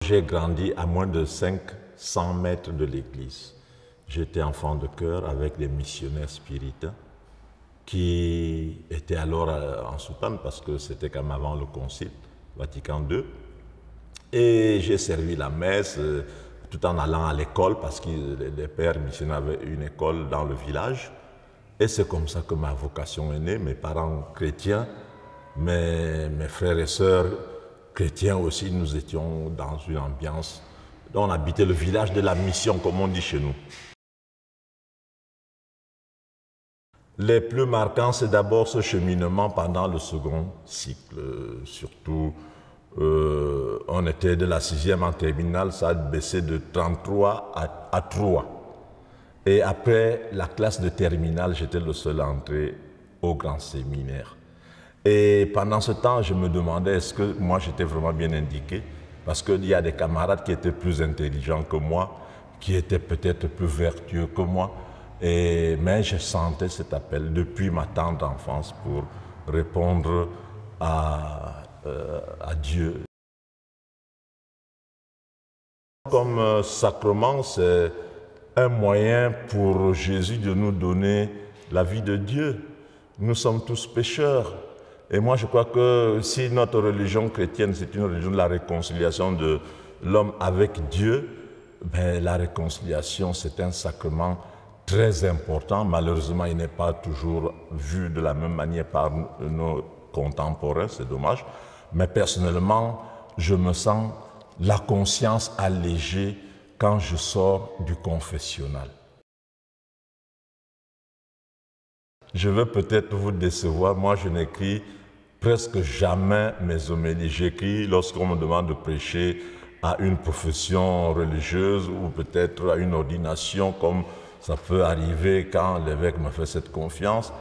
j'ai grandi à moins de 500 mètres de l'église. J'étais enfant de chœur avec des missionnaires spiritains qui étaient alors en soutane parce que c'était comme avant le Concile Vatican II. Et j'ai servi la messe tout en allant à l'école parce que les pères missionnaires avaient une école dans le village. Et c'est comme ça que ma vocation est née. Mes parents chrétiens, mes frères et sœurs chrétiens aussi, nous étions dans une ambiance dont on habitait le village de la mission, comme on dit chez nous. Les plus marquants, c'est d'abord ce cheminement pendant le second cycle. Surtout, on était de la 6e en terminale, ça a baissé de 33 à 3. Et après la classe de terminale, j'étais le seul à entrer au grand séminaire. Et pendant ce temps, je me demandais est-ce que moi j'étais vraiment bien indiqué, parce qu'il y a des camarades qui étaient plus intelligents que moi, qui étaient peut-être plus vertueux que moi, mais je sentais cet appel depuis ma tendre enfance pour répondre à Dieu. Comme sacrement, c'est un moyen pour Jésus de nous donner la vie de Dieu. Nous sommes tous pécheurs. Et moi, je crois que si notre religion chrétienne, c'est une religion de la réconciliation de l'homme avec Dieu, ben, la réconciliation, c'est un sacrement très important. Malheureusement, il n'est pas toujours vu de la même manière par nos contemporains, c'est dommage. Mais personnellement, je me sens la conscience allégée quand je sors du confessionnal. Je veux peut-être vous décevoir, moi je n'écris presque jamais mes homélies. J'écris lorsqu'on me demande de prêcher à une profession religieuse ou peut-être à une ordination, comme ça peut arriver quand l'évêque me fait cette confiance.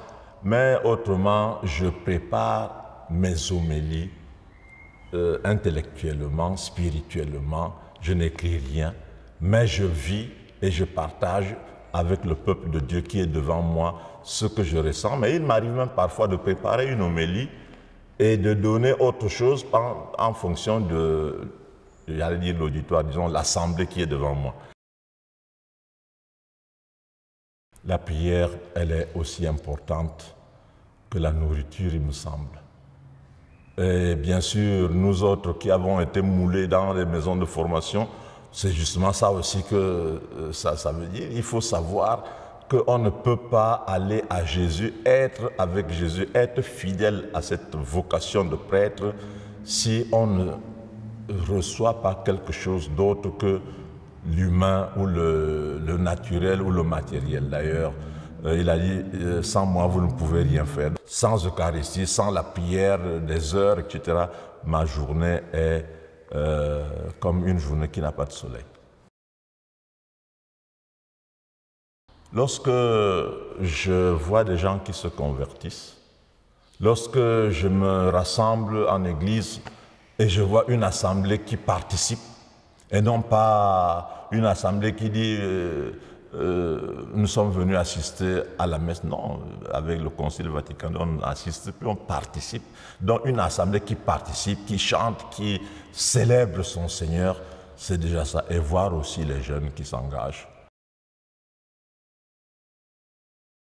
Mais autrement, je prépare mes homélies intellectuellement, spirituellement. Je n'écris rien, mais je vis et je partage avec le peuple de Dieu qui est devant moi ce que je ressens. Mais il m'arrive même parfois de préparer une homélie et de donner autre chose en fonction de, j'allais dire l'auditoire, disons l'assemblée qui est devant moi. La prière, elle est aussi importante que la nourriture, il me semble. Et bien sûr, nous autres qui avons été moulés dans les maisons de formation, c'est justement ça aussi que ça veut dire. Il faut savoir qu'on ne peut pas aller à Jésus, être avec Jésus, être fidèle à cette vocation de prêtre si on ne reçoit pas quelque chose d'autre que l'humain ou le naturel ou le matériel. D'ailleurs, il a dit, sans moi, vous ne pouvez rien faire. Sans Eucharistie, sans la prière des heures, etc., ma journée est comme une journée qui n'a pas de soleil. Lorsque je vois des gens qui se convertissent, lorsque je me rassemble en église et je vois une assemblée qui participe, et non pas une assemblée qui dit nous sommes venus assister à la messe. Non, avec le Concile Vatican II, on n'assiste plus, on participe. Donc une assemblée qui participe, qui chante, qui célèbre son Seigneur, c'est déjà ça. Et voir aussi les jeunes qui s'engagent.